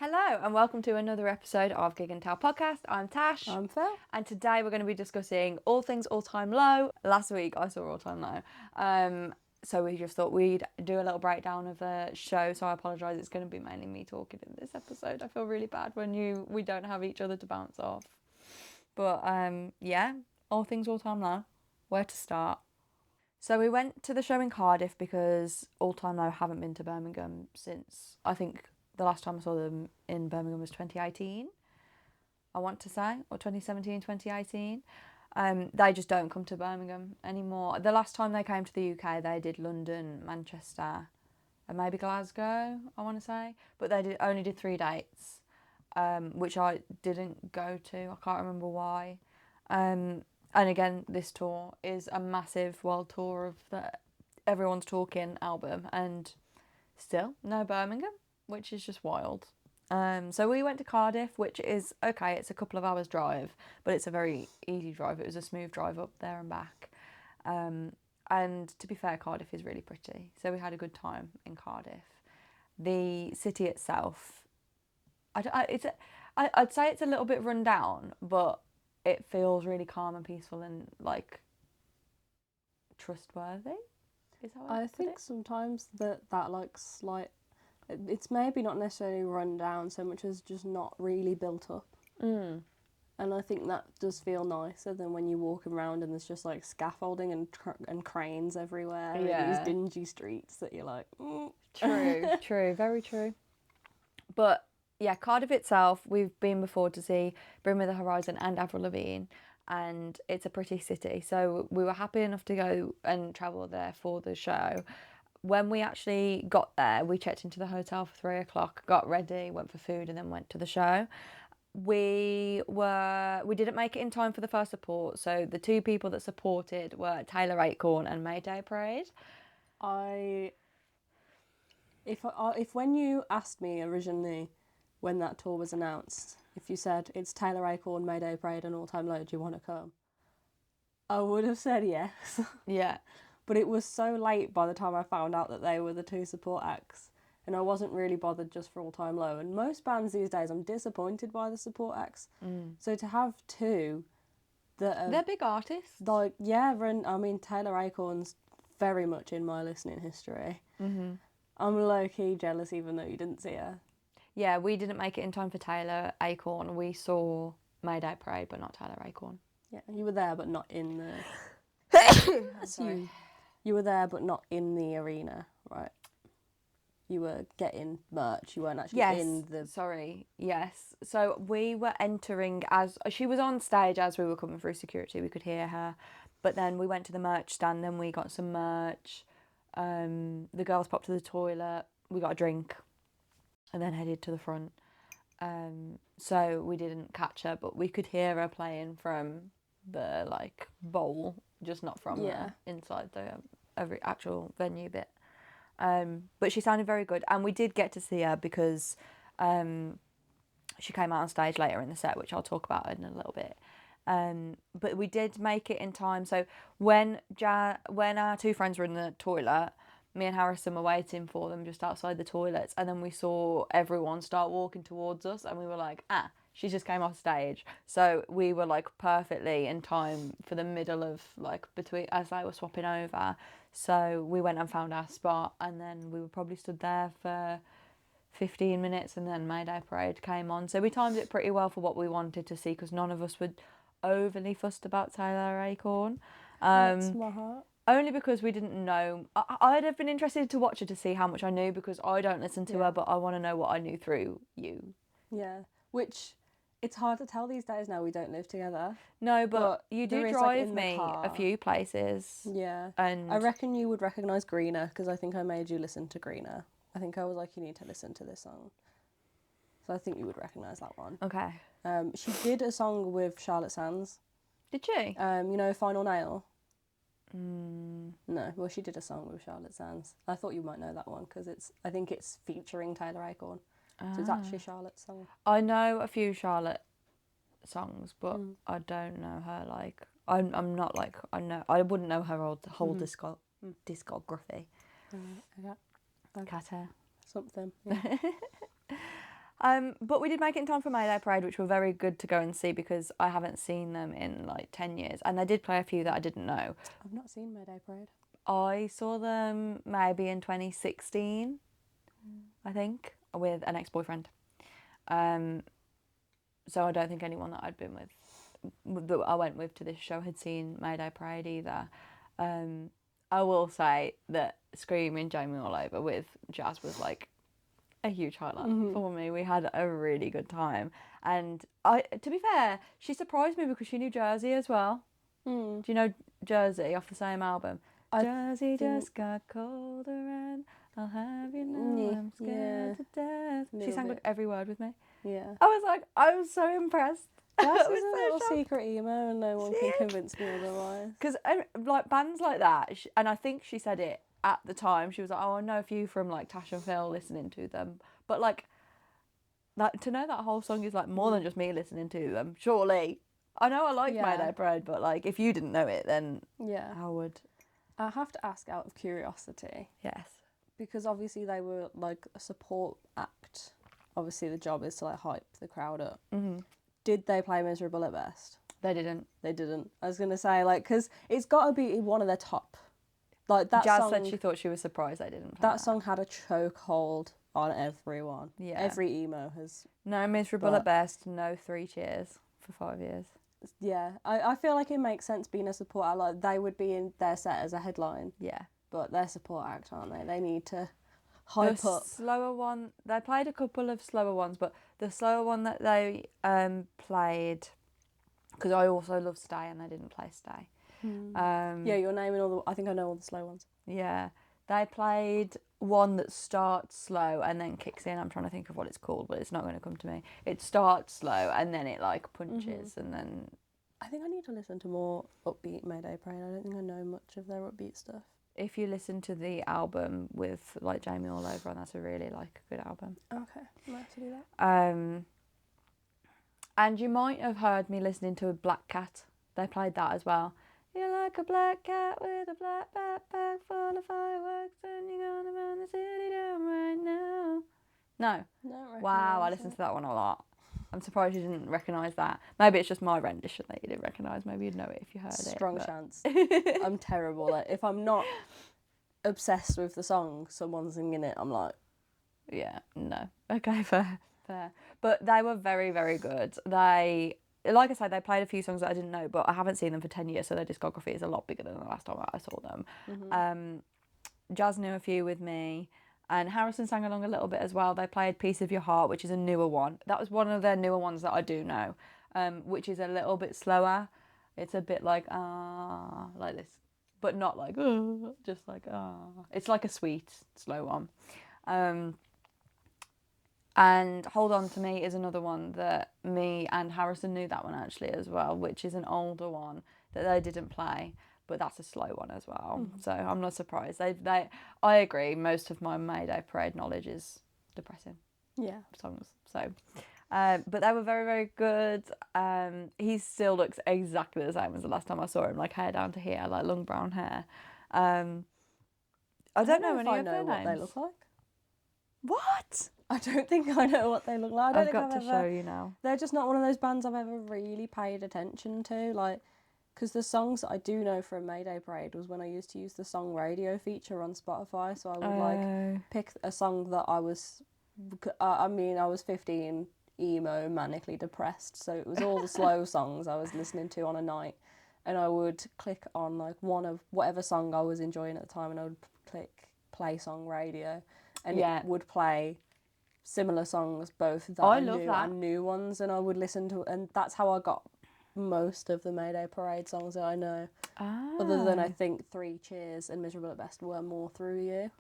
Hello and welcome to another episode of Gig and Tell podcast. I'm Tash. I'm Phil. And today we're going to be discussing all things All Time Low. Last week I saw All Time Low. So we just thought we'd do a little breakdown of the show. So I apologise, it's going to be mainly me talking in this episode. I feel really bad when we don't have each other to bounce off. But yeah, all things All Time Low. Where to start? So we went to the show in Cardiff because All Time Low haven't been to Birmingham since, I think, the last time I saw them in Birmingham was 2018, I want to say, or 2017, 2018. They just don't come to Birmingham anymore. The last time they came to the UK, they did London, Manchester, and maybe Glasgow, I want to say. But they only did 3 dates, which I didn't go to. I can't remember why. And again, this tour is a massive world tour of the Everyone's Talking album, and still no Birmingham, which is just wild. So we went to Cardiff, which is okay, it's a couple of hours drive, but it's a very easy drive. It was a smooth drive up there and back. And to be fair, Cardiff is really pretty. So we had a good time in Cardiff. The city itself, I'd say it's a little bit run down, but it feels really calm and peaceful and like trustworthy. Is how I think sometimes that like slight, it's maybe not necessarily run down so much as just not really built up. And I think that does feel nicer than when you walk around and there's just like scaffolding and cranes everywhere. Yeah. And these dingy streets that you're like, True, very true. But yeah, Cardiff itself, we've been before to see Bring Me the Horizon and Avril Lavigne, and it's a pretty city. So we were happy enough to go and travel there for the show. When we actually got there, we checked into the hotel for 3 o'clock, got ready, went for food, and then went to the show. We didn't make it in time for the first support. So the 2 people that supported were Taylor Acorn and Mayday Parade. If when you asked me originally when that tour was announced, if you said it's Taylor Acorn, Mayday Parade and All Time Low, do you want to come? I would have said yes. Yeah. But it was so late by the time I found out that they were the 2 support acts. And I wasn't really bothered just for All Time Low. And most bands these days, I'm disappointed by the support acts. So to have 2 that are... They're big artists. Like, yeah, and I mean, Taylor Acorn's very much in my listening history. I'm low-key jealous even though you didn't see her. Yeah, we didn't make it in time for Taylor Acorn. We saw Mayday Parade, but not Taylor Acorn. Yeah, you were there, but not in the... Sorry. You were there, but not in the arena, right? You were getting merch. You weren't actually in the... Yes. So we were entering as... She was on stage as we were coming through security. We could hear her. But then we went to the merch stand. Then we got some merch. The girls popped to the toilet. We got a drink. And then headed to the front. So we didn't catch her, but we could hear her playing from the, like, bowl. Just not from inside the actual venue bit. But she sounded very good. And we did get to see her because she came out on stage later in the set, which I'll talk about in a little bit. But we did make it in time. So when our 2 friends were in the toilet, me and Harrison were waiting for them just outside the toilets. And then we saw everyone start walking towards us. And we were like, she just came off stage. So we were like perfectly in time for the middle of like between as they were swapping over. So we went and found our spot, and then we were probably stood there for 15 minutes, and then Mayday Parade came on. So we timed it pretty well for what we wanted to see because none of us were overly fussed about Taylor Acorn. That's my heart. Only because we didn't know. I'd have been interested to watch her to see how much I knew because I don't listen to her, but I want to know what I knew through you. Yeah, which it's hard to tell these days now we don't live together. No, but you do drive like, me a few places. Yeah. And I reckon you would recognise Greener because I think I made you listen to Greener. I think I was like, you need to listen to this song. So I think you would recognise that one. Okay. She did a song with Charlotte Sands. Did she? You know Final Nail? No, well, she did a song with Charlotte Sands. I thought you might know that one because I think it's featuring Taylor Acorn. So it's actually Charlotte's song. I know a few Charlotte songs, but I don't know her. Like, I'm not like I wouldn't know her whole discography. Okay. Cat hair. Something. Yeah. But we did make it in time for Mayday Parade, which were very good to go and see because I haven't seen them in like 10 years. And they did play a few that I didn't know. I've not seen Mayday Parade. I saw them maybe in 2016, I think, with an ex-boyfriend. So I don't think anyone that I'd been with, that I went with to this show, had seen Mayday Parade either. I will say that screaming Jamie all over with Jazz was like a huge highlight for me. We had a really good time, and to be fair, she surprised me because she knew Jersey as well. Do you know Jersey off the same album? Jersey just got colder and I'll have you know I'm scared to death. She sang like every word with me. Yeah. I was so impressed. That's I was a so little shocked. secret emo and no one can convince me otherwise. Because like bands like that, and I think she said it at the time, she was like, oh, I know a few from like Tash and Phil listening to them. But like, to know that whole song is like more than just me listening to them, surely. I know I like Mayday Parade, but like if you didn't know it, then I would. I have to ask out of curiosity. Yes. Because obviously they were like a support act. Obviously the job is to like hype the crowd up. Mm-hmm. Did they play Miserable at Best? They didn't. They didn't. I was going to say, like, because it's got to be one of their top. Like, that Jazz song... said she thought she was surprised they didn't play that song had a chokehold on everyone. Yeah. Every emo has... No Miserable at Best, no 3 Cheers for 5 years. Yeah. I feel like it makes sense being a support act. Like, they would be in their set as a headline. Yeah. But they're support act, aren't they? They need to hype up. Slower one, they played a couple of slower ones, but the slower one that they played, because I also love Stay and they didn't play Stay. Yeah, you're naming all the... I think I know all the slow ones. Yeah. They played one that starts slow and then kicks in. I'm trying to think of what it's called, but it's not going to come to me. It starts slow and then it like punches and then... I think I need to listen to more upbeat Mayday Parade. I don't think I know much of their upbeat stuff. If you listen to the album with like Jamie all over, and that's a really like good album. Okay, I might have to do that. And you might have heard me listening to a Black Cat. They played that as well. You're like a black cat with a black backpack full of fireworks, and you're gonna burn the city down right now. No. Wow, I listened to that one a lot. I'm surprised you didn't recognise that. Maybe it's just my rendition that you didn't recognise. Maybe you'd know it if you heard it. Strong chance. I'm terrible at... If I'm not obsessed with the song, someone's singing it, I'm like... Yeah, no. Okay, fair. But they were very, very good. They... Like I said, they played a few songs that I didn't know, but I haven't seen them for 10 years, so their discography is a lot bigger than the last time I saw them. Jazz knew a few with me, and Harrison sang along a little bit as well. They played Piece of Your Heart, which is a newer one. That was one of their newer ones that I do know, which is a little bit slower. It's a bit like this, but not like just like It's like a sweet, slow one. And Hold On To Me is another one that me and Harrison knew that one actually as well, which is an older one that they didn't play, but that's a slow one as well. So I'm not surprised. I agree, most of my Mayday Parade knowledge is depressing songs. So, but they were very, very good. He still looks exactly the same as the last time I saw him, like hair down to here, like long brown hair. I don't know any of their names. What they look like. What? I don't think I know what they look like. I've got to show you now. They're just not one of those bands I've ever really paid attention to. Like, because the songs that I do know from Mayday Parade was when I used to use the song radio feature on Spotify. So I would like pick a song that I was... I was 15, emo, manically depressed. So it was all the slow songs I was listening to on a night. And I would click on like one of whatever song I was enjoying at the time, and I would click play song radio. And it would play similar songs, both that I knew and new ones, and I would listen to, and that's how I got most of the Mayday Parade songs that I know. Other than I think 3 Cheers and Miserable at Best were more through you.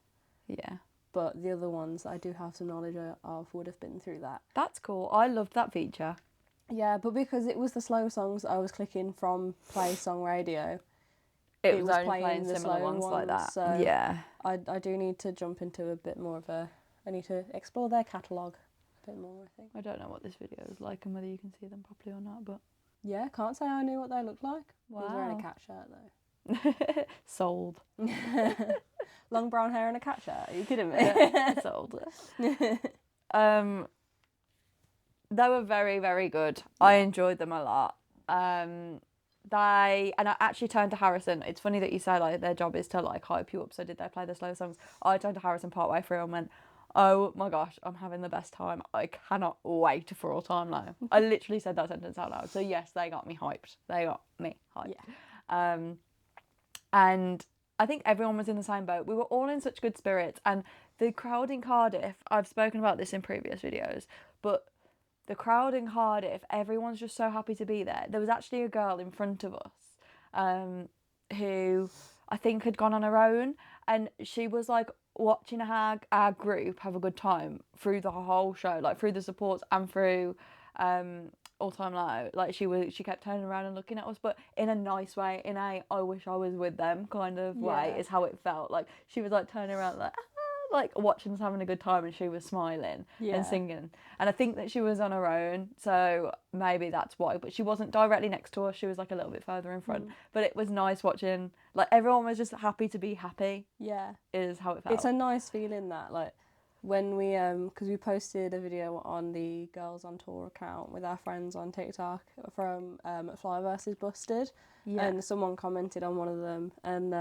Yeah. But the other ones I do have some knowledge of would have been through that. That's cool. I loved that feature. Yeah, but because it was the slow songs I was clicking from Play Song Radio, it was only playing the similar ones like that. So yeah. I do need to jump into a bit more of I need to explore their catalogue a bit more, I think. I don't know what this video is like and whether you can see them properly or not, but... Yeah, can't say I knew what they looked like. Wow. I was wearing a cat shirt, though. Sold. Long brown hair and a cat shirt. Are you kidding me? Yeah, sold. They were very, very good. I enjoyed them a lot. I actually turned to Harrison. It's funny that you say like their job is to like hype you up. So did they play the slow songs? I turned to Harrison partway through and went, "Oh my gosh, I'm having the best time. I cannot wait for All Time Low." I literally said that sentence out loud. So yes, they got me hyped. They got me hyped. Yeah. And I think everyone was in the same boat. We were all in such good spirits, and the crowd in Cardiff. I've spoken about this in previous videos, but the crowd in Cardiff, everyone's just so happy to be there. There was actually a girl in front of us who I think had gone on her own, and she was like watching our group have a good time through the whole show, like through the supports and through All Time Low. Like she kept turning around and looking at us, but in a nice way, in a I wish I was with them kind of way is how it felt. Like she was like turning around like watching us having a good time, and she was smiling and singing. And I think that she was on her own, so maybe that's why. But she wasn't directly next to us. She was like a little bit further in front. But it was nice watching. Like everyone was just happy to be happy. Yeah. Is how it felt. It's a nice feeling that like when we because we posted a video on the Girls on Tour account with our friends on TikTok from Fly vs Busted, and someone commented on one of them, and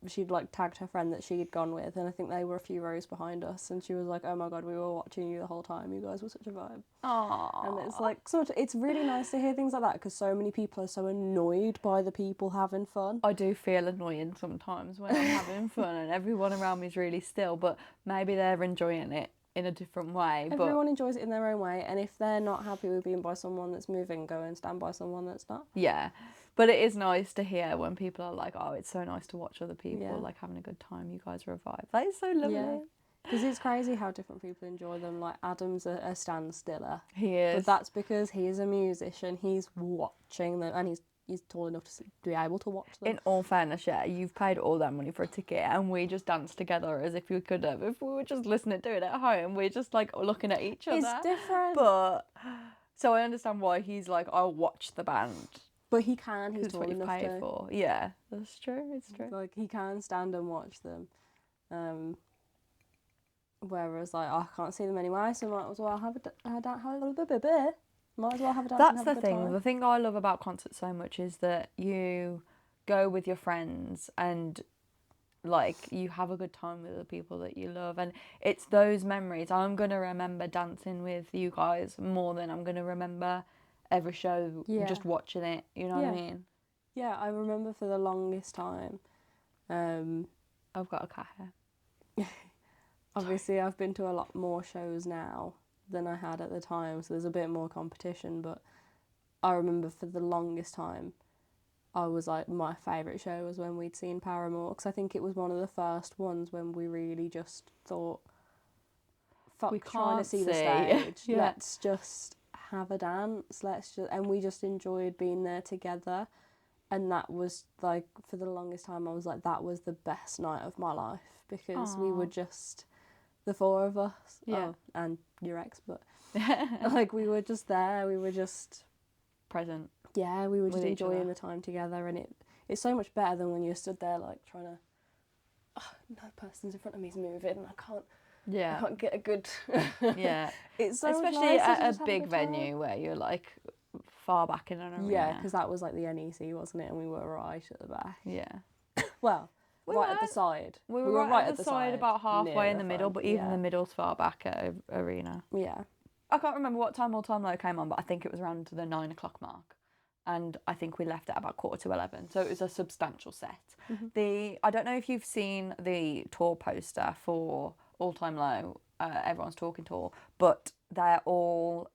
she'd like tagged her friend that she'd gone with, and I think they were a few rows behind us, and she was like, "Oh my god, we were watching you the whole time. You guys were such a vibe." Aww. And it's like it's really nice to hear things like that because so many people are so annoyed by the people having fun. I do feel annoying sometimes when I'm having fun and everyone around me is really still, but maybe they're enjoying it in a different way. Everyone enjoys it in their own way, and if they're not happy with being by someone that's moving, go and stand by someone that's not. Yeah, but it is nice to hear when people are like, "Oh, it's so nice to watch other people like having a good time. You guys are a vibe." That is so lovely. Yeah. Because it's crazy how different people enjoy them. Like, Adam's a standstiller. He is. But that's because he's a musician. He's watching them, and he's tall enough to be able to watch them. In all fairness, yeah, you've paid all that money for a ticket, and we just danced together as if we could have. If we were just listening to it at home, we're just like looking at each other. It's different. But so I understand why he's like, "I'll watch the band." But he can. He's It's tall what you've enough paid to. for. Yeah, that's true. It's true. Like, he can stand and watch them. Whereas, like, I can't see them anyway, so might as well have a Might as well have a dance. That's and have the a good thing. time. The thing I love about concerts so much is that you go with your friends and like you have a good time with the people that you love, and it's those memories. I'm gonna remember dancing with you guys more than I'm gonna remember every show just watching it. You know what I mean? Yeah, I remember for the longest time. I've got a cat hair. Obviously, I've been to a lot more shows now than I had at the time, so there's a bit more competition, but I remember for the longest time, I was like, my favourite show was when we'd seen Paramore, because I think it was one of the first ones when we really just thought, fuck We trying to can't see the see. stage, Yeah. let's just have a dance, and we just enjoyed being there together, and that was like, for the longest time, I was like, that was the best night of my life, because we were just the four of us, and your ex, but like we were just there, we were just Present. yeah, we were just with each enjoying other. the time together, and it's so much better than when you're stood there like trying to, oh, no person's in front of me's moving, and I can't get a good Yeah. It's so much Especially nicer to at just a have big good time. venue where you're like far back in an arena. Yeah, because that was like the NEC, wasn't it? And we were right at the back. Yeah. Well, We right at the weren't. side. We were right at the side, about halfway near in the middle, front, but even the middle's far back at a arena. Yeah. I can't remember what time All Time Low came on, but I think it was around the 9 o'clock mark. And I think we left at about 11:15, so it was a substantial set. I don't know if you've seen the tour poster for All Time Low, Everyone's Talking Tour, but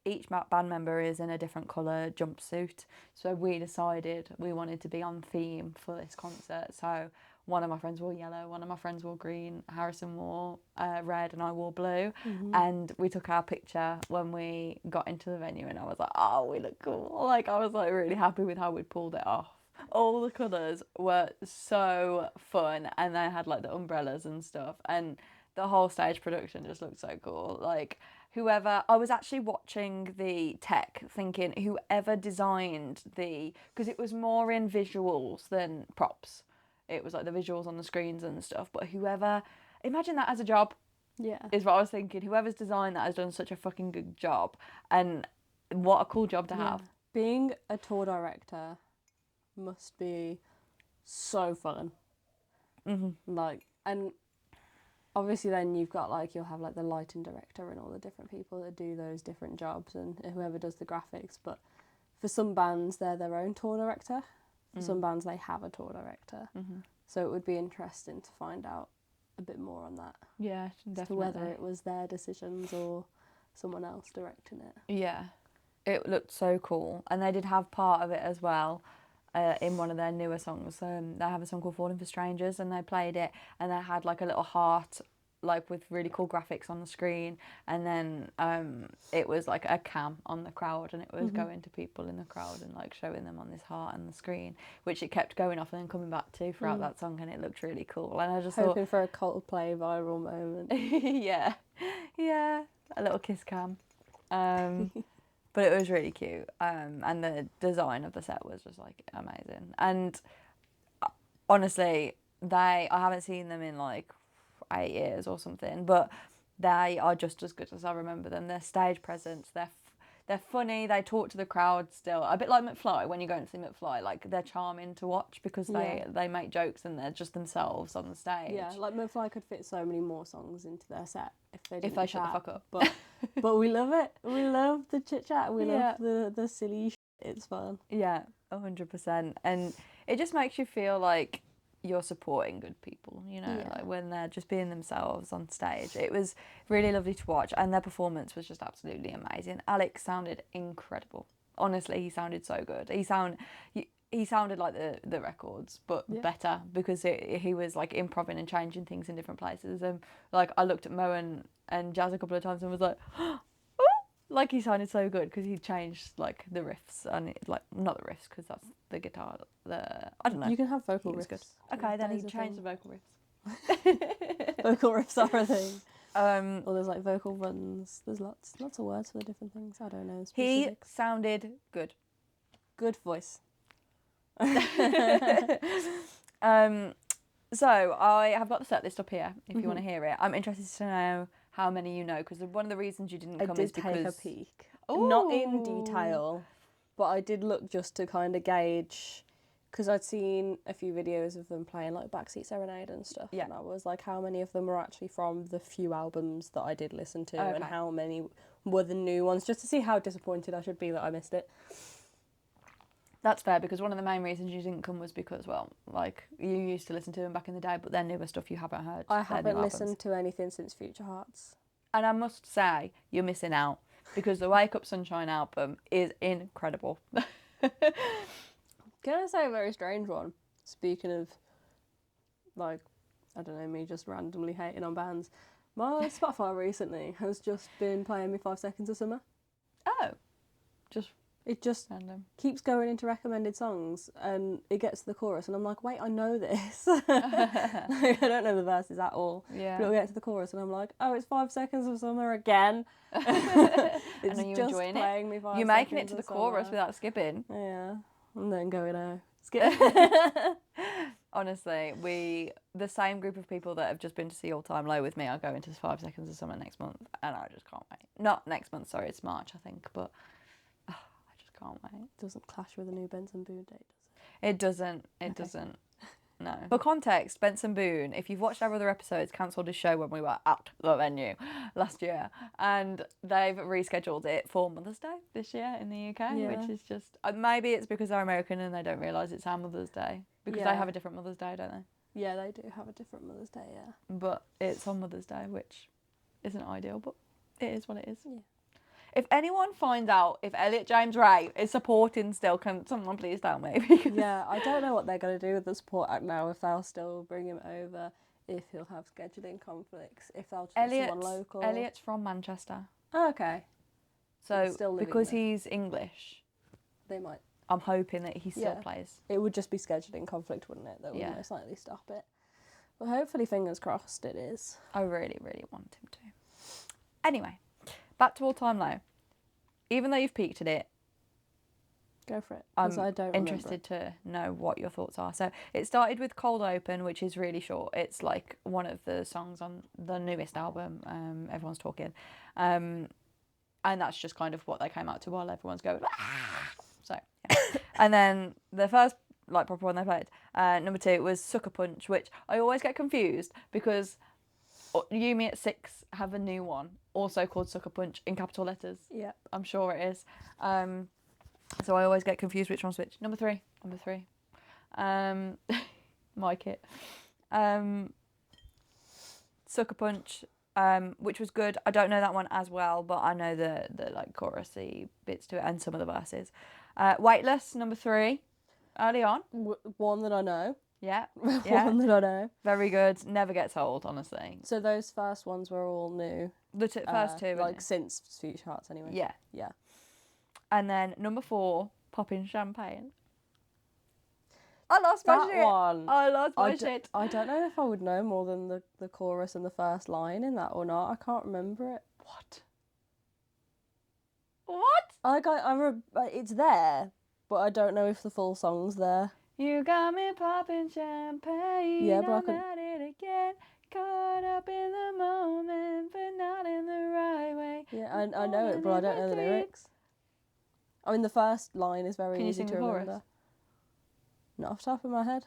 each band member is in a different colour jumpsuit. So we decided we wanted to be on theme for this concert. So one of my friends wore yellow, one of my friends wore green, Harrison wore red, and I wore blue. And we took our picture when we got into the venue, and I was like, oh, we look cool. Like, I was like really happy with how we pulled it off. All the colours were so fun, and they had like the umbrellas and stuff, and the whole stage production just looked so cool. Like, I was actually watching the tech thinking whoever designed because it was more in visuals than props. It was like the visuals on the screens and stuff, but imagine that as a job. Yeah. is what I was thinking. Whoever's designed that has done such a fucking good job, and what a cool job to have. Being a tour director must be so fun. Like, and obviously then you've got like, you'll have like the lighting director and all the different people that do those different jobs, and whoever does the graphics. But for some bands, they're their own tour director. For some bands, they have a tour director. So it would be interesting to find out a bit more on that. Yeah, definitely. As to whether it was their decisions or someone else directing it. Yeah, it looked so cool, and they did have part of it as well. In one of their newer songs, they have a song called "Falling for Strangers," and they played it, and they had like a little heart, like with really cool graphics on the screen, and then it was like a cam on the crowd, and it was going to people in the crowd and like showing them on this heart on the screen, which it kept going off and then coming back to throughout that song, and it looked really cool. And I just hoping for a Coldplay viral moment. yeah, a little kiss cam. But it was really cute, and the design of the set was just like amazing. And honestly, I haven't seen them in like 8 years or something, but they are just as good as I remember them. Their stage presence, they're funny. They talk to the crowd still, a bit like McFly. When you go and see McFly, like they're charming to watch because they make jokes and they're just themselves on the stage. Yeah, like McFly could fit so many more songs into their set if they didn't shut the fuck up. But we love it. We love the chit chat. We love the silly shit. It's fun. Yeah, 100%. And it just makes you feel like you're supporting good people, you know, like when they're just being themselves on stage. It was really lovely to watch, and their performance was just absolutely amazing. Alex sounded incredible. Honestly, he sounded so good. He sounded like the records, but better, because he was like improvising and changing things in different places. And like I looked at Mo and Jazz a couple of times and was like, oh, like he sounded so good because he changed like the riffs, and like not the riffs because that's the guitar. I don't know. You can have vocal riffs. Good. Okay, then he changed the vocal riffs. Vocal riffs are a thing. Or there's like vocal runs. There's lots of words for the different things. I don't know. Specifics. He sounded good. Good voice. So I have got the set list up here if you want to hear it. I'm interested to know how many you know, because one of the reasons you didn't come is because... I did take a peek. Ooh. Not in detail, but I did look just to kind of gauge, because I'd seen a few videos of them playing like Backseat Serenade and stuff, and I was like, how many of them were actually from the few albums that I did listen to, and how many were the new ones, just to see how disappointed I should be that I missed it. That's fair, because one of the main reasons you didn't come was because, well, like, you used to listen to them back in the day, but their newer stuff you haven't heard. I haven't listened to anything since Future Hearts. And I must say, you're missing out, because the Wake Up Sunshine album is incredible. Can I say a very strange one? Speaking of, like, I don't know, me just randomly hating on bands. My Spotify recently has just been playing me 5 Seconds of Summer. Oh. It just random. Keeps going into recommended songs, and it gets to the chorus, and I'm like, wait, I know this. Like, I don't know the verses at all. Yeah. But it'll get to the chorus, and I'm like, oh, it's 5 Seconds of Summer again. And are you just enjoying playing it? Me 5 You're making seconds it to the of chorus summer. without skipping. Yeah. And then going out. Honestly, the same group of people that have just been to see All Time Low with me are going to 5 Seconds of Summer next month, and I just can't wait. Not next month, sorry, it's March, I think, but I just can't wait. Doesn't clash with the new Benson Boone date, does it? It doesn't. It doesn't. No. For context, Benson Boone, if you've watched our other episodes, cancelled his show when we were at the venue last year, and they've rescheduled it for Mother's Day this year in the UK, which is just... maybe it's because they're American and they don't realise it's our Mother's Day, because they have a different Mother's Day, don't they? Yeah, they do have a different Mother's Day, yeah. But it's on Mother's Day, which isn't ideal, but it is what it is. Yeah. If anyone finds out if Elliot James Ray is supporting still, can someone please tell me? Yeah, I don't know what they're going to do with the support act now, if they'll still bring him over, if he'll have scheduling conflicts, if they'll just get someone local. Elliot's from Manchester. Oh, okay. So because he's English, they might. I'm hoping that he still plays. It would just be scheduling conflict, wouldn't it? That would most likely stop it. But hopefully, fingers crossed, it is. I really, really want him to. Anyway, back to All Time Low. Even though you've peaked at it, Go for it, because I don't remember interested to know what your thoughts are. So it started with Cold Open, which is really short. It's like one of the songs on the newest album, Everyone's Talking. And that's just kind of what they came out to while everyone's going, ah! So, yeah. And then the first, like, proper one they played, number 2 was Sucker Punch, which I always get confused because You Me at 6 have a new one, also called Sucker Punch, in capital letters. Yeah. I'm sure it is. So I always get confused which one's which. Number 3. My kit. Sucker Punch, which was good. I don't know that one as well, but I know the like chorusy bits to it and some of the verses. Weightless, number 3, early on. One that I know. Yeah. One that I know. Very good. Never gets old, honestly. So those first ones were all new. The first two, like since Future Hearts, anyway. Yeah. Yeah. And then number 4, Poppin' Champagne. I lost my shit. I lost my shit. I don't know if I would know more than the chorus and the first line in that or not. I can't remember it. What? It's there, but I don't know if the full song's there. You got me popping champagne. Yeah, but I I'm could... at it again. Caught up in the moment, but not in the right way. Yeah, I know it, but I don't know the lyrics. I mean, the first line is very easy to remember. Chorus? Not off the top of my head.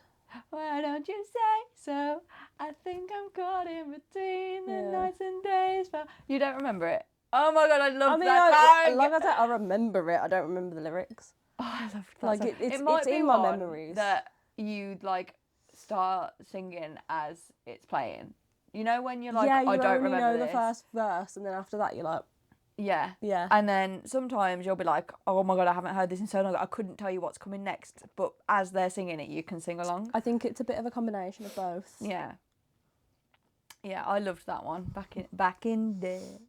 Why don't you say so? I think I'm caught in between the nights and days. But you don't remember it? Oh my god, I love that song. Like I said, I remember it. I don't remember the lyrics. Oh, I love that like song. it's in my memories. That you like start singing as it's playing. You know when you're like, I don't remember know this. The first verse, and then after that you're like, yeah. Yeah. And then sometimes you'll be like, oh my god, I haven't heard this in so long. I couldn't tell you what's coming next. But as they're singing it, you can sing along. I think it's a bit of a combination of both. Yeah. Yeah, I loved that one back in there.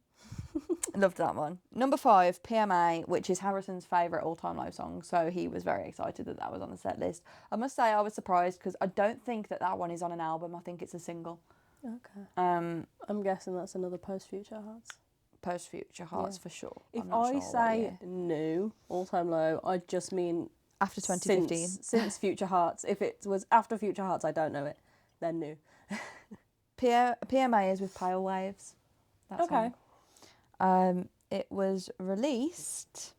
Loved that one. Number 5, PMA, which is Harrison's favourite all-time low song. So he was very excited that was on the set list. I must say I was surprised because I don't think that one is on an album. I think it's a single. Okay. I'm guessing that's another post-Future Hearts. Post-Future Hearts for sure. If I say new, all-time low, I just mean... After 2015. Since Future Hearts. If it was after Future Hearts, I don't know it. Then new. PMA is with Pale Waves. That's okay. It was released...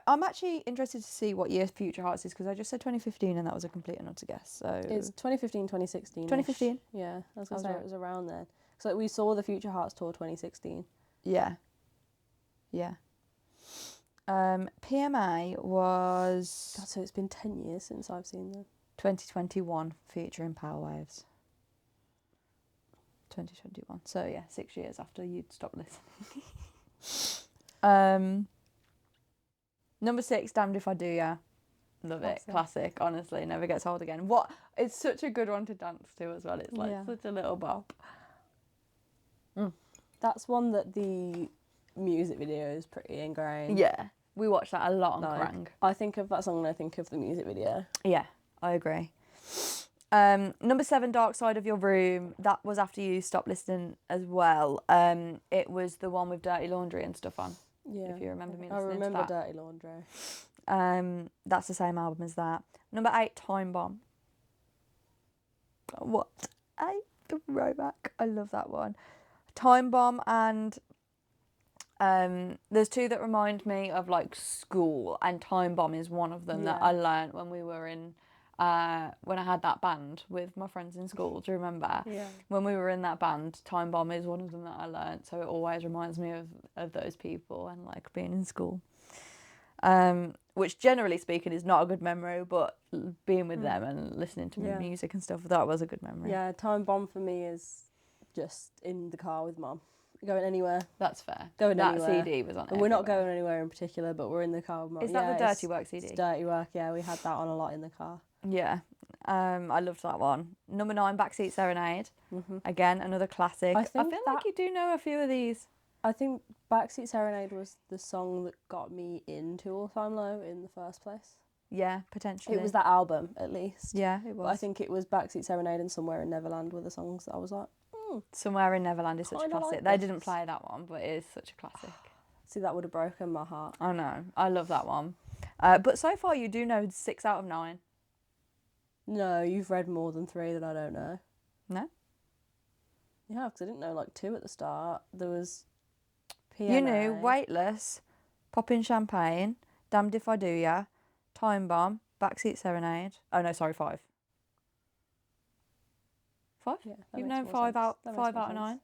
I'm actually interested to see what year Future Hearts is because I just said 2015 and that was a complete and utter guess. So it's 2015, 2016. 2015? Yeah, I was going to say it was around then. So we saw the Future Hearts tour 2016. Yeah. Yeah. PMA was... God, so it's been 10 years since I've seen them. 2021 featuring Power Waves. 2021. So yeah, 6 years after you'd stopped listening. Number 6, Damned If I Do Ya. Love it. Classic, honestly. Never gets old again. It's such a good one to dance to as well. It's like such a little bop. That's one that the music video is pretty ingrained. Yeah. We watched that a lot on Krang. I think of that song and I think of the music video. Yeah, I agree. Number 7, Dark Side of Your Room. That was after you stopped listening as well. It was the one with Dirty Laundry and stuff on. Yeah. If you remember me listening to that. I remember Dirty Laundry. That's the same album as that. Number 8, Time Bomb. What a throwback. I love that one. Time Bomb and there's 2 that remind me of like school, and Time Bomb is one of them that I learnt when we were in when I had that band with my friends in school. Do you remember? Yeah. When we were in that band, Time Bomb is one of them that I learnt, so it always reminds me of those people and like being in school. Which generally speaking is not a good memory, but being with them and listening to music and stuff, that was a good memory. Yeah, Time Bomb for me is just in the car with Mum. Going anywhere. That's fair. Going that anywhere. CD was on it. We're not going anywhere in particular, but we're in the car with Mum. Is that the Dirty Work CD? It's Dirty Work, yeah. We had that on a lot in the car. Yeah. I loved that one. Number 9, Backseat Serenade. Again, another classic. I feel like you do know a few of these. I think Backseat Serenade was the song that got me into All Time Low in the first place. Yeah, potentially. It was that album, at least. Yeah, it was. But I think it was Backseat Serenade and Somewhere in Neverland were the songs that I was like, Somewhere in Neverland is such a classic. They didn't play that one, but it is such a classic. See, that would have broken my heart. I know. I love that one. But so far, you do know 6 out of 9. No, you've read more than 3 that I don't know. No? Yeah, because I didn't know like 2 at the start. There was PMA. You knew Weightless, Poppin' Champagne, Damned If I Do Ya, Time Bomb, Backseat Serenade. Oh no, sorry, 5. 5? Yeah, You've makes known more 5 sense. out That makes 5 more out of 9.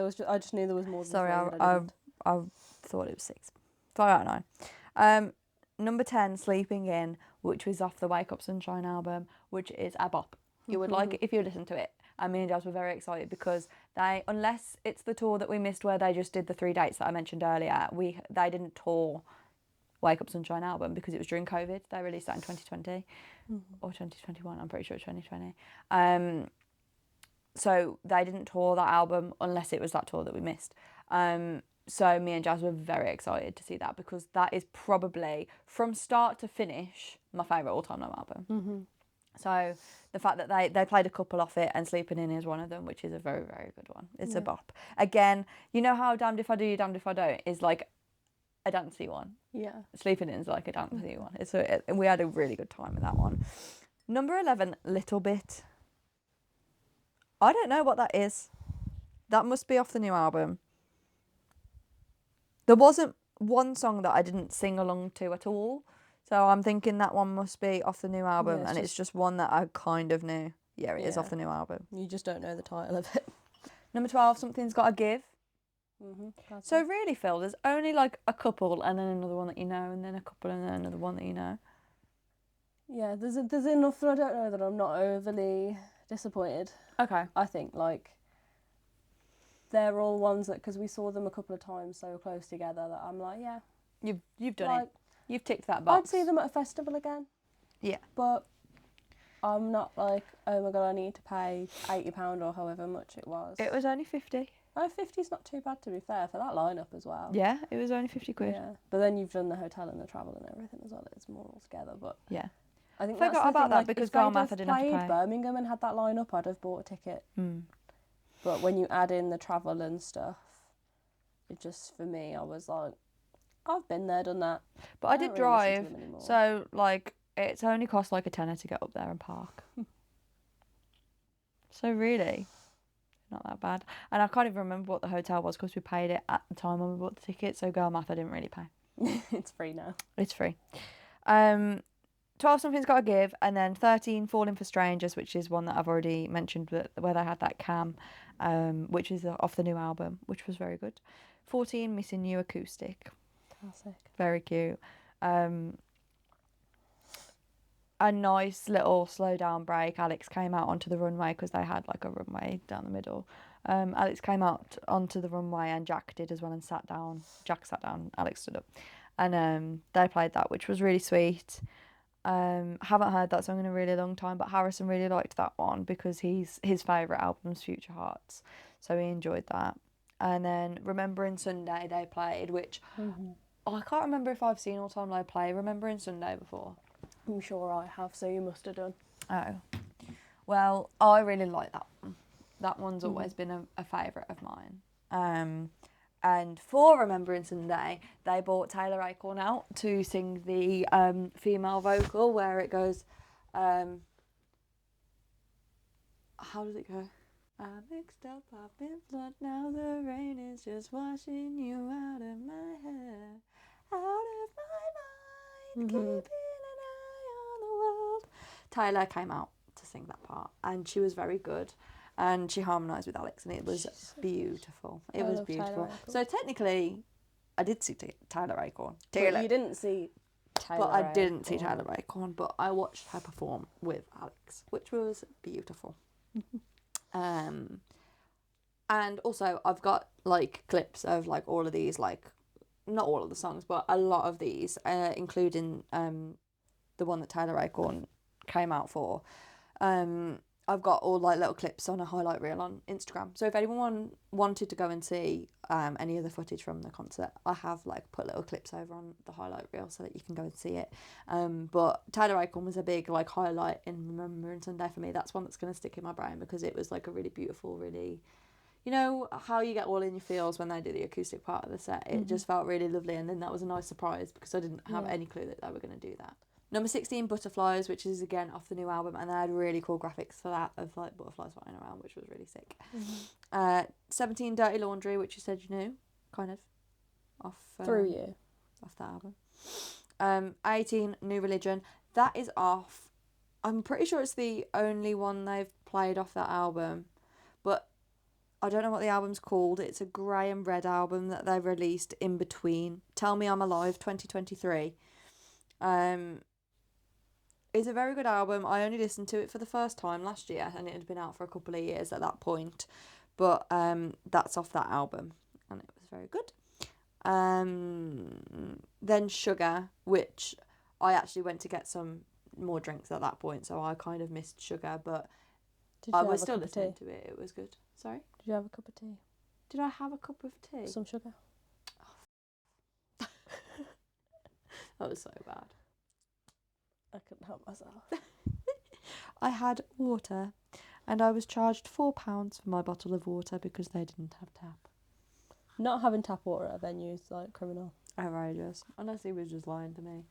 sense. I just knew there was more than Sorry, 3 that I didn't. I thought it was 6. 5 out of 9. Number 10, Sleeping In, which was off the Wake Up Sunshine album, which is a bop. You would like it if you listen to it. And me and Jazz were very excited because they, unless it's the tour that we missed where they just did the 3 dates that I mentioned earlier, they didn't tour Wake Up Sunshine album because it was during COVID. They released that in 2020 or 2021. I'm pretty sure it's 2020. So they didn't tour that album unless it was that tour that we missed. So me and Jazz were very excited to see that because that is probably, from start to finish, my favourite all-time low album. So the fact that they played a couple off it and Sleeping In is one of them, which is a very, very good one. It's a bop. Again, you know how Damned If I Do You, Damned If I Don't is like a dancey one. Yeah. Sleeping In is like a dancey one. We had a really good time with that one. Number 11, Little Bit. I don't know what that is. That must be off the new album. There wasn't one song that I didn't sing along to at all. So I'm thinking that one must be off the new album. Yeah, It's just one that I kind of knew. Yeah, it is off Yeah. the new album. You just don't know the title of it. Number 12, Something's Gotta Give. That's So really, Phil, there's only like a couple and then another one that you know and then a couple and then another one that you know. Yeah, there's enough that I don't know that I'm not overly disappointed. Okay. I think like they're all ones that, because we saw them a couple of times so close together, that I'm like, yeah, You've done like, it. You've ticked that box. I'd see them at a festival again. Yeah. But I'm not like, oh my god, I need to pay £80 or however much it was. It was only 50. Oh, 50's not too bad, to be fair, for that lineup as well. Yeah, it was only 50 quid. Yeah, but then you've done the hotel and the travel and everything as well. It's more altogether, but Yeah. I think Forgot that's the about thing, that like, because if they'd Girl Math I have didn't have to played pay. Birmingham and had that lineup, I'd have bought a ticket. But when you add in the travel and stuff, it just, for me, I was like, I've been there, done that. But I did don't really listen drive, to them anymore. so like it's only cost like a tenner to get up there and park. So really, not that bad. And I can't even remember what the hotel was because we paid it at the time when we bought the ticket. So Girl Math I didn't really pay. It's free now. It's free. 12, Something's Gotta Give, and then 13, Falling for Strangers, which is one that I've already mentioned, where they had that cam, which is off the new album, which was very good. 14, Missing You acoustic. Classic. Very cute. A nice little slow down break. Alex came out onto the runway because they had like a runway down the middle. Alex came out onto the runway and Jack did as well and sat down. Jack sat down, Alex stood up. And they played that, which was really sweet. Haven't heard that song in a really long time, but Harrison really liked that one because his favourite album's Future Hearts. So he enjoyed that. And then Remembering Sunday they played, which I can't remember if I've seen All Time Low play Remembering Sunday before. I'm sure I have, so you must have done. Oh. Well, I really like that one. That one's always been a favourite of mine. And for Remembering Sunday, they brought Taylor Acorn out to sing the female vocal where it goes, how does it go? I mixed up, I've been flood, now the rain is just washing you out of my hair, out of my mind, keeping an eye on the world. Taylor came out to sing that part and she was very good. And she harmonised with Alex, and it was beautiful. It was beautiful. So technically, I did see Taylor Acorn. But you didn't see Taylor But I didn't see Taylor Acorn, but I watched her perform with Alex, which was beautiful. And also, I've got like clips of like all of these, like not all of the songs, but a lot of these, including the one that Taylor Acorn came out for. I've got all like little clips on a highlight reel on Instagram. So if anyone wanted to go and see any of the footage from the concert, I have like put little clips over on the highlight reel so that you can go and see it. But Taylor Acorn was a big like highlight in Remembering Sunday for me. That's one that's going to stick in my brain because it was like a really beautiful, really you know how you get all in your feels when they do the acoustic part of the set? It just felt really lovely, and then that was a nice surprise because I didn't have any clue that they were going to do that. Number 16, Butterflies, which is again off the new album, and they had really cool graphics for that of like butterflies flying around, which was really sick. 17, Dirty Laundry, which you said you knew, kind of, off Through You. off that album. 18, New Religion. That is off. I'm pretty sure it's the only one they've played off that album, but I don't know what the album's called. It's a grey and red album that they released in between. Tell Me I'm Alive 2023. It's a very good album. I only listened to it for the first time last year, and it had been out for a couple of years at that point. But that's off that album, and it was very good. Then Sugar, which I actually went to get some more drinks at that point, so I kind of missed Sugar, but I was still listening to it. It was good. Sorry? Did you have a cup of tea? Did I have a cup of tea? Some sugar? That was so bad. I couldn't help myself. I had water, and I was charged £4 for my bottle of water because they didn't have tap. Not having tap water at a venue is like criminal. Outrageous. Unless he was just lying to me.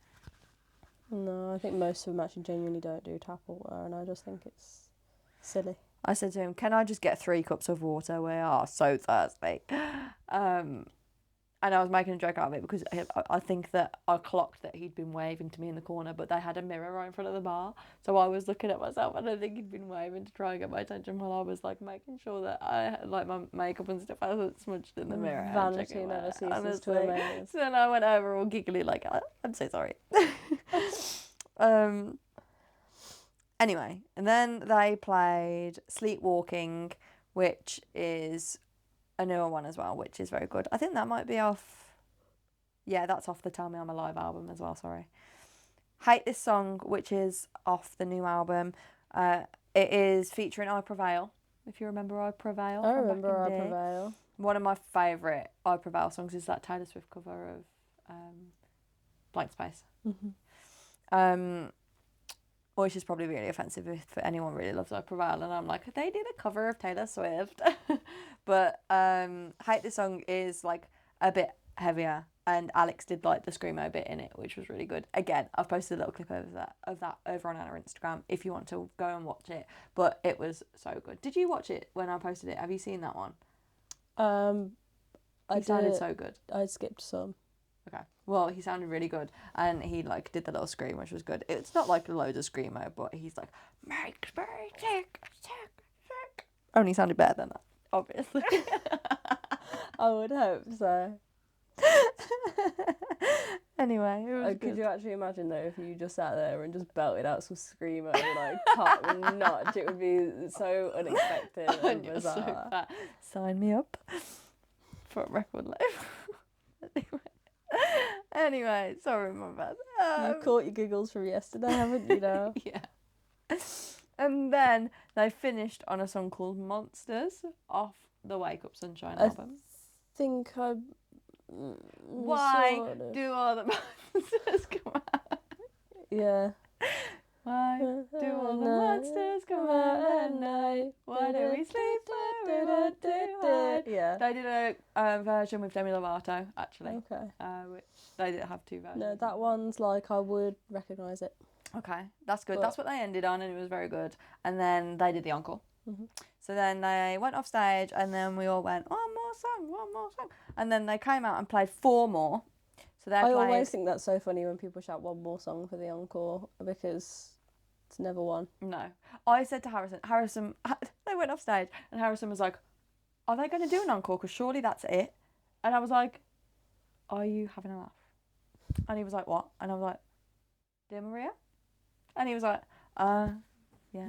No, I think most of them actually genuinely don't do tap water, and I just think it's silly. I said to him, "Can I just get 3 cups of water? We are so thirsty." And I was making a joke out of it because I think that I clocked that he'd been waving to me in the corner, but they had a mirror right in front of the bar. So I was looking at myself, and I think he'd been waving to try and get my attention while I was like making sure that I had like my makeup and stuff I wasn't smudged in the mirror. Vanity never ceases to amaze. So then I went over all giggly like, "I'm so sorry." Anyway, and then they played Sleepwalking, which is a newer one as well, which is very good. I think that might be off... Yeah, that's off the Tell Me I'm Alive album as well, sorry. Hate This Song, which is off the new album. It is featuring I Prevail, if you remember I Prevail. I remember I Prevail. One of my favourite I Prevail songs is that Taylor Swift cover of Blank Space. Which is probably really offensive if anyone really loves I Prevail, and I'm like, they did a cover of Taylor Swift. But Hate This Song is like a bit heavier, and Alex did like the screamo bit in it, which was really good. Again, I've posted a little clip of that over on our Instagram if you want to go and watch it, but it was so good. Did you watch it when I posted it? Have you seen that one? He sounded so good. I skipped some. Okay. Well, he sounded really good, and he like did the little scream, which was good. It's not like loads of screamo, but he's like, "Makes me sick, sick, sick." Only sounded better than that, obviously. I would hope so. Anyway, it was Could good. you actually imagine though if you just sat there and just belted out some screamo like top notch? It would be so unexpected and bizarre. So fat. Sign me up for a record label. Anyway, sorry, my bad. You caught your giggles from yesterday, haven't you now? Yeah. And then they finished on a song called Monsters off the Wake Up Sunshine album. I think I... Why sort of. do all the monsters come out? Yeah. Why do all the monsters come out at night? Why do we sleep where we want to hide? Yeah. They did a version with Demi Lovato, actually. Okay. They didn't have 2 versions. No, that one's like I would recognise it. Okay, that's good. But... That's what they ended on, and it was very good. And then they did the encore. Mm-hmm. So then they went off stage, and then we all went, one more song. And then they came out and played 4 more. So they always think that's so funny when people shout one more song for the encore, because it's never one. No. I said to Harrison, they went off stage, and Harrison was like, are they going to do an encore? Because surely that's it. And I was like, are you having a laugh? And he was like, what? And I was like, Dear Maria? And he was like, yeah.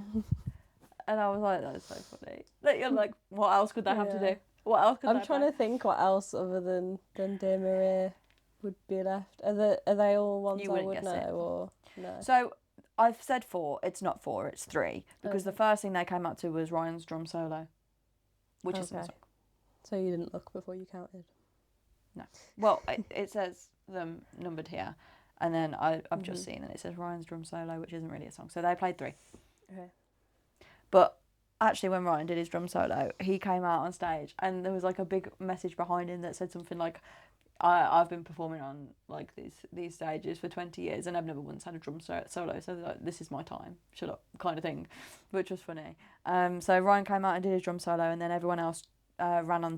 And I was like, that's so funny. That you're like, what else could they have to do? What else could I'm trying to think what else other than Dear Maria would be left. Are they all ones I would know, or no? So I've said 4. It's not 4. It's 3 because the first thing they came up to was Ryan's drum solo, which is my song. So you didn't look before you counted? No. Well, it says them numbered here, and then I've just seen that it says Ryan's drum solo, which isn't really a song. So they played 3. Okay. But actually, when Ryan did his drum solo, he came out on stage and there was like a big message behind him that said something like, I've been performing on like these stages for 20 years and I've never once had a drum solo, so like, this is my time, shut up, kind of thing, which was funny. So Ryan came out and did his drum solo, and then everyone else ran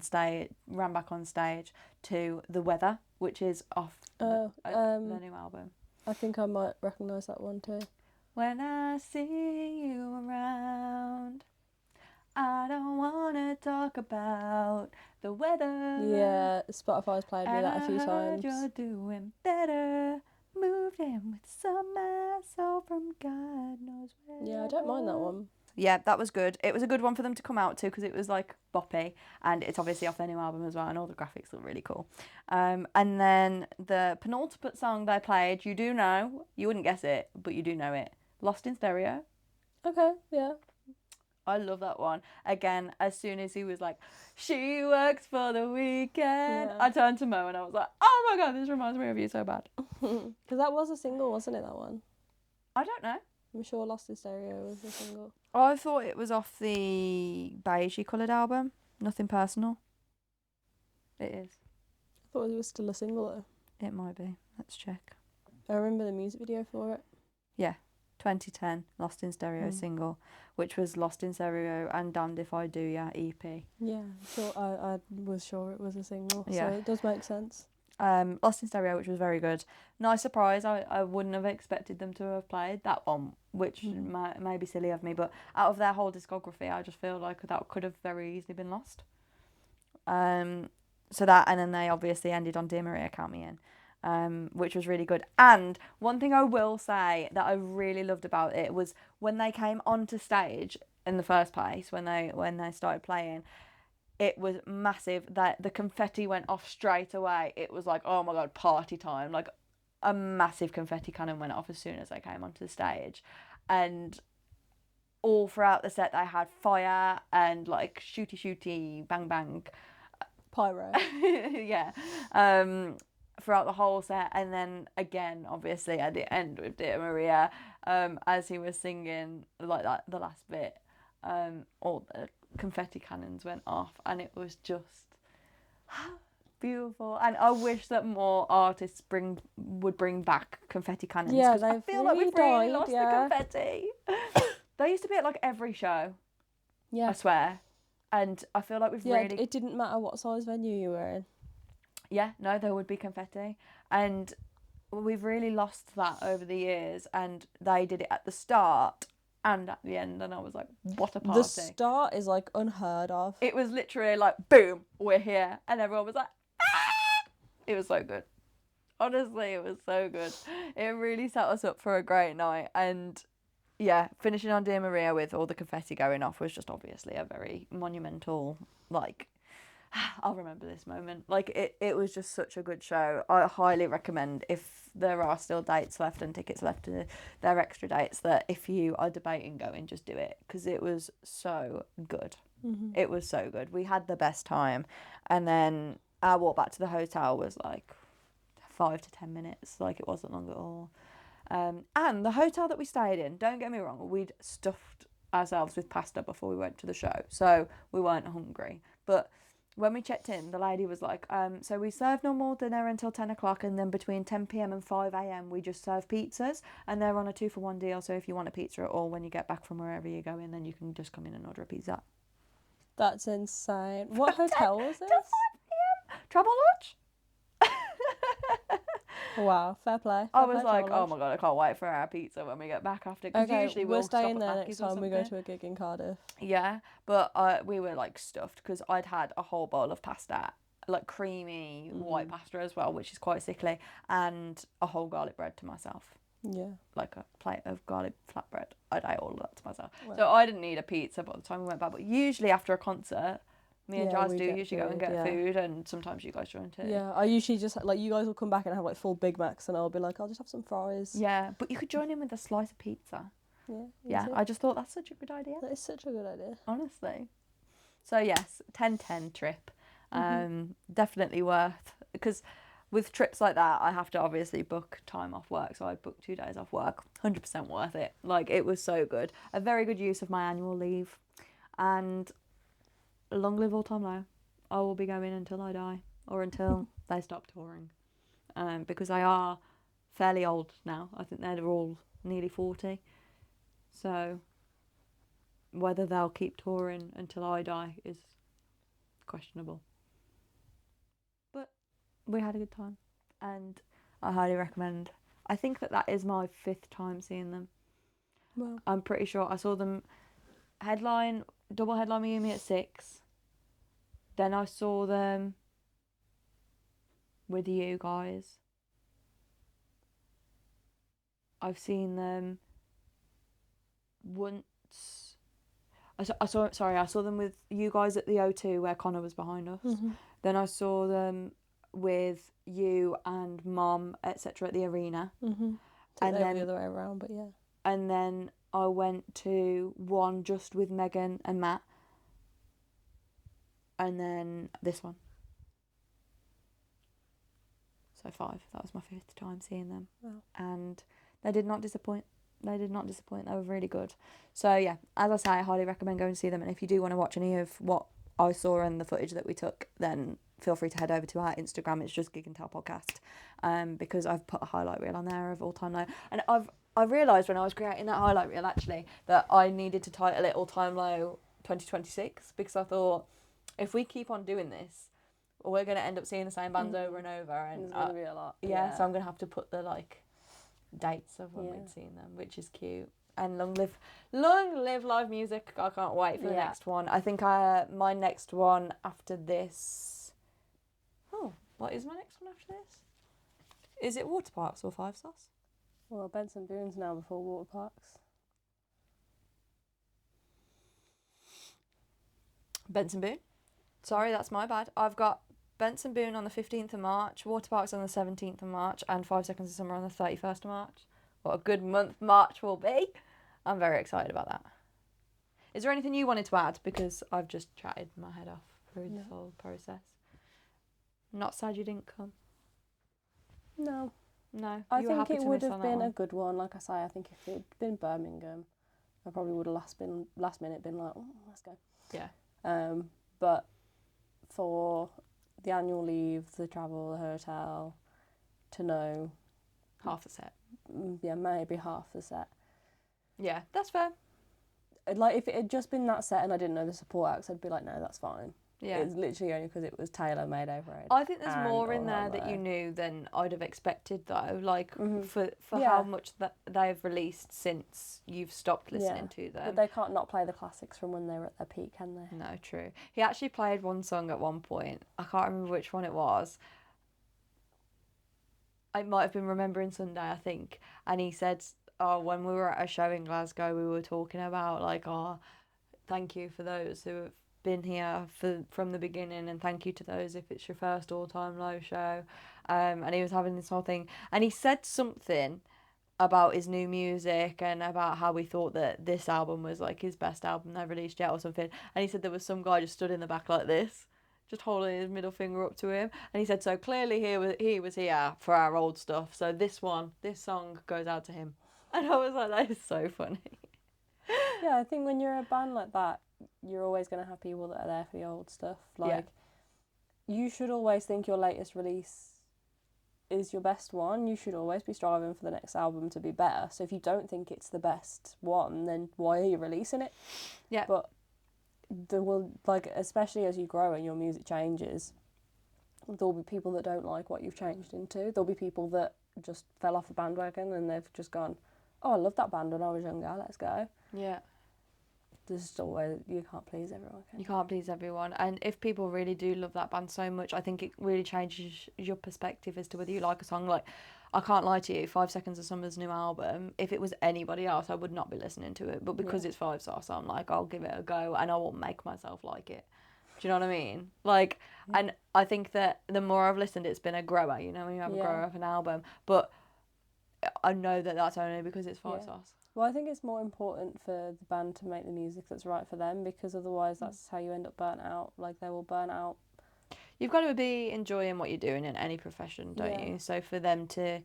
back on stage to The Weather, which is off the new album. I think I might recognise that one too. When I see you around, I don't want to talk about the weather. Yeah, Spotify's played me that a few times. You're doing better, moved in with some asshole from God knows where. Yeah, I don't mind that one. Yeah, that was good. It was a good one for them to come out to because it was like boppy, and it's obviously off their new album as well, and all the graphics look really cool. And then the penultimate song they played, you do know, you wouldn't guess it, but you do know it, Lost in Stereo. Okay, yeah. I love that one. Again, as soon as he was like, she works for the weekend, Yeah. I turned to Mo and I was like, oh my God, this reminds me of you so bad. Because that was a single, wasn't it, that one? I don't know. I'm sure Lost in Stereo was a single. I thought it was off the beigey coloured album. Nothing personal. It is. I thought it was still a single though. It might be. Let's check. I remember the music video for it. Yeah. 2010 Lost in Stereo single, which was Lost in Stereo and Damned If I Do Ya EP. Yeah, so I was sure it was a single, Yeah. so it does make sense. Lost in Stereo, which was very good. Nice surprise. I wouldn't have expected them to have played that one, which may be silly of me, but out of their whole discography, I just feel like that could have very easily been lost. So that, and then they obviously ended on Dear Maria, Count Me In, which was really good. And one thing I will say that I really loved about it was when they came onto stage in the first place, when they started playing, it was massive. That the confetti went off straight away. It was like, oh my God, party time. Like a massive confetti cannon went off as soon as they came onto the stage. And all throughout the set they had fire and like shooty, bang bang. Pyro. Yeah. Throughout the whole set, and then again obviously at the end with Dear Maria, as he was singing like that, the last bit, all the confetti cannons went off and it was just beautiful. And I wish that more artists would bring back confetti cannons. Yeah, I they've feel like really we've really died, lost yeah. the confetti. They used to be at like every show, Yeah. I swear, and I feel like we've Yeah, really... it didn't matter what size venue you were in. Yeah, no, there would be confetti. And we've really lost that over the years. And they did it at the start and at the end. And I was like, what a party. The start is like unheard of. It was literally like, boom, we're here. And everyone was like, ah! It was so good. Honestly, it was so good. It really set us up for a great night. And yeah, finishing on Dear Maria with all the confetti going off was just obviously a very monumental, like... I'll remember this moment. Like, it was just such a good show. I highly recommend, if there are still dates left and tickets left to their extra dates, that if you are debating going, just do it, because it was so good. Mm-hmm. It was so good. We had the best time. And then our walk back to the hotel was like 5 to 10 minutes. Like, it wasn't long at all. And the hotel that we stayed in, don't get me wrong, we'd stuffed ourselves with pasta before we went to the show, so we weren't hungry. But when we checked in, the lady was like, so we serve normal dinner until 10 o'clock, and then between 10 p.m. and 5 a.m. we just serve pizzas, and they're on a 2-for-1 deal, so if you want a pizza at all when you get back from wherever you're going, then you can just come in and order a pizza. That's insane. What hotel was this? 5 p.m. Travel Lodge? Wow, fair play. I was like, oh my God, I can't wait for our pizza when we get back after, because usually we're we'll staying stop there at next Mackey's or time we go something. to a gig in Cardiff. Yeah, but we were like stuffed because I'd had a whole bowl of pasta, like creamy white pasta as well, which is quite sickly, and a whole garlic bread to myself. Yeah. Like a plate of garlic flatbread. I'd ate all of that to myself. Wow. So I didn't need a pizza by the time we went back, but usually after a concert, me and Yeah, Jazz we do get usually go and food, get yeah. food, and sometimes you guys join too. Yeah, I usually just, like, you guys will come back and have, like, full Big Macs, and I'll be like, I'll just have some fries. Yeah, but you could join in with a slice of pizza. Yeah, easy. I just thought that's such a good idea. That is such a good idea. Honestly. So yes, 10-10 trip. Definitely worth, because with trips like that I have to obviously book time off work, so I booked 2 days off work. 100% worth it. Like, it was so good. A very good use of my annual leave. And long live All Time Low. I will be going until I die or until they stop touring. Because they are fairly old now. I think they're all nearly 40. So whether they'll keep touring until I die is questionable. But we had a good time and I highly recommend. I think that is my 5th time seeing them. Well, I'm pretty sure I saw them double headline with me at 6. Then I saw them with you guys. I've seen them once. I saw them with you guys at the O2 where Connor was behind us. mm-hmm. Then I saw them with you and Mom, etc. at the arena. Mm-hmm. And then the other way around, but yeah. And then I went to one just with Megan and Matt. And then this one. So 5. That was my 5th time seeing them. Wow. And they did not disappoint. They were really good. So yeah, as I say, I highly recommend going to see them. And if you do want to watch any of what I saw and the footage that we took, then feel free to head over to our Instagram. It's just Gig and Tell Podcast. Because I've put a highlight reel on there of All Time Low. And I realised when I was creating that highlight reel actually that I needed to title it All Time Low 2026 because I thought if we keep on doing this, we're going to end up seeing the same bands over and over. And It's going to be a lot. yeah, so I'm going to have to put the dates of when we'd seen them, which is cute. And long live live music. I can't wait for the next one. I think my next one after this. Oh, what is my next one after this? Is it Water Parks or Five Sauce? Well, Benson Boone's now before Water Parks. Benson Boone. Sorry, that's my bad. I've got Benson Boone on the 15th of March, Water Parks on the 17th of March, and 5 Seconds of Summer on the 31st of March. What a good month March will be. I'm very excited about that. Is there anything you wanted to add? Because I've just chatted my head off through this whole process. Not sad you didn't come. No. No. I think it would have been a good one. Like I say, I think if it'd been Birmingham, I probably would have last minute been like, oh, let's go. Yeah. But for the annual leave, the travel, the hotel, to know half a set. Yeah, maybe half the set. Yeah, that's fair. Like if it had just been that set and I didn't know the support acts, I'd be like, no, that's fine. Yeah. It's literally only because it was Taylor, Mayday Parade. I think there's more in there that you knew than I'd have expected, though. Like, for how much that they've released since you've stopped listening to them. But they can't not play the classics from when they were at their peak, can they? No, true. He actually played one song at one point. I can't remember which one it was. It might have been Remembering Sunday, I think. And he said, when we were at a show in Glasgow, we were talking about, thank you for those who have been here from the beginning, and thank you to those if it's your first All Time Low show. And he was having this whole thing, and he said something about his new music and about how he thought that this album was like his best album they've released yet or something. And he said there was some guy just stood in the back like this, just holding his middle finger up to him. And he said, so clearly he was here for our old stuff, so this song goes out to him. And I was like, that is so funny. Yeah, I think when you're a band like that, you're always going to have people that are there for the old stuff. You should always think your latest release is your best one. You should always be striving for the next album to be better. So if you don't think it's the best one, then why are you releasing it? Yeah. But there will, especially as you grow and your music changes, there'll be people that don't like what you've changed into. There'll be people that just fell off the bandwagon and they've just gone, oh, I loved that band when I was younger, let's go. Yeah. There's always, you can't please everyone, can you? You can't please everyone. And if people really do love that band so much, I think it really changes your perspective as to whether you like a song. Like, I can't lie to you, 5 Seconds of Summer's new album, if it was anybody else, I would not be listening to it. But because it's 5 Sauce, I'm like, I'll give it a go and I will make myself like it. Do you know what I mean? And I think that the more I've listened, it's been a grower, when you have a grower of an album. But I know that that's only because it's 5 Sauce. Well, I think it's more important for the band to make the music that's right for them, because otherwise that's how you end up burnt out. They will burn out. You've got to be enjoying what you're doing in any profession, don't you? So for them to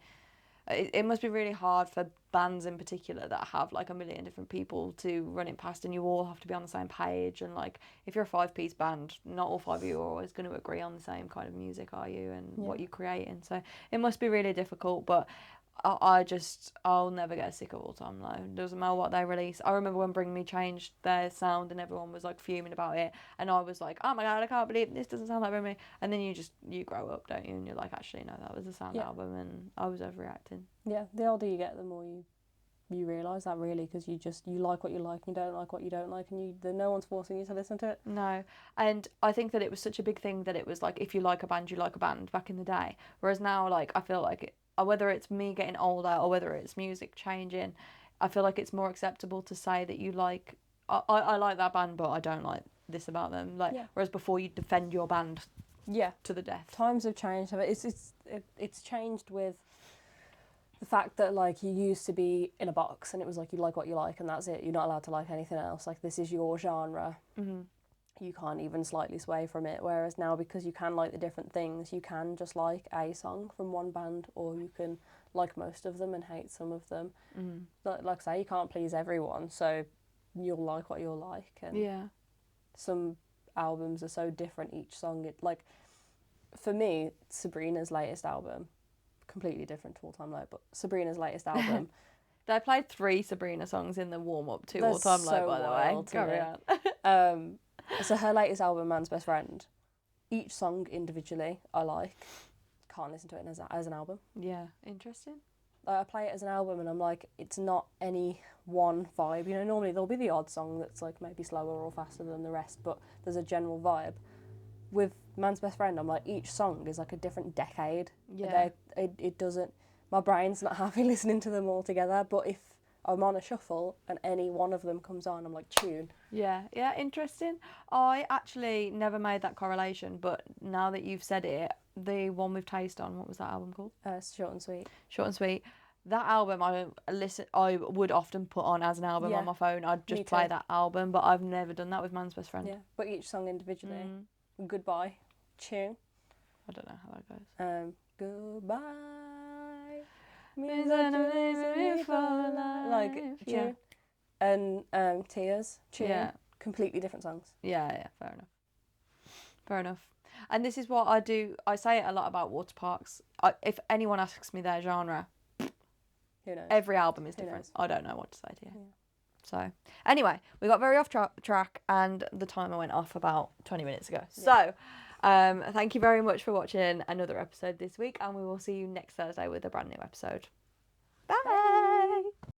it must be really hard for bands in particular that have like a million different people to run it past, and you all have to be on the same page. And like, if you're a 5-piece band, not all 5 of you are always going to agree on the same kind of music, are you? And what you're creating. So it must be really difficult. But I'll never get sick of All Time Low. It doesn't matter what they release. I remember when Bring Me changed their sound and everyone was like fuming about it, and I was like, oh my god, I can't believe this doesn't sound like Bring Me. And then you grow up, don't you? And you're like, actually no, that was a sound album, and I was overreacting. Yeah, the older you get, the more you realise that, really, because you like what you like and you don't like what you don't like, and no one's forcing you to listen to it. No, and I think that it was such a big thing that it was like, if you like a band, you like a band back in the day. Whereas now, like, I feel like whether it's me getting older or whether it's music changing, I feel like it's more acceptable to say that you like, I like that band, but I don't like this about them. Like, whereas before you'd defend your band to the death. Times have changed. It's changed with the fact that, like, you used to be in a box and it was like, you like what you like and that's it. You're not allowed to like anything else. Like, this is your genre. Mm-hmm. You can't even slightly sway from it. Whereas now, because you can like the different things, you can just like a song from one band, or you can like most of them and hate some of them. Like I say, you can't please everyone, so you'll like what you'll like. And some albums are so different each song. Like, for me, Sabrina's latest album, completely different to All Time Low, but Sabrina's latest album. They played 3 Sabrina songs in the warm-up to All Time Low, by the way. Carry on. So her latest album, Man's Best Friend, each song individually I like. Can't listen to it as an album. Yeah, interesting. I play it as an album and I'm like, it's not any one vibe. You know, normally there'll be the odd song that's like maybe slower or faster than the rest, but there's a general vibe. With Man's Best Friend, I'm like, each song is like a different decade. Yeah. It doesn't, my brain's not happy listening to them all together, but if I'm on a shuffle and any one of them comes on, I'm like, tune. Yeah, interesting. I actually never made that correlation, but now that you've said it, the one with Taste on, what was that album called? Short and Sweet. Short and Sweet. That album I would often put on as an album on my phone. I'd just play that album, but I've never done that with Man's Best Friend. Yeah, but each song individually. Goodbye. Tune. I don't know how that goes. Goodbye. Like, tune. And Tears, tune. Yeah. Completely different songs. Yeah, fair enough. And this is what I do. I say it a lot about water parks. If anyone asks me their genre, who knows? Every album is different. I don't know what to say to you. Yeah. So, anyway, we got very off track and the timer went off about 20 minutes ago. Yeah. So, thank you very much for watching another episode this week, and we will see you next Thursday with a brand new episode.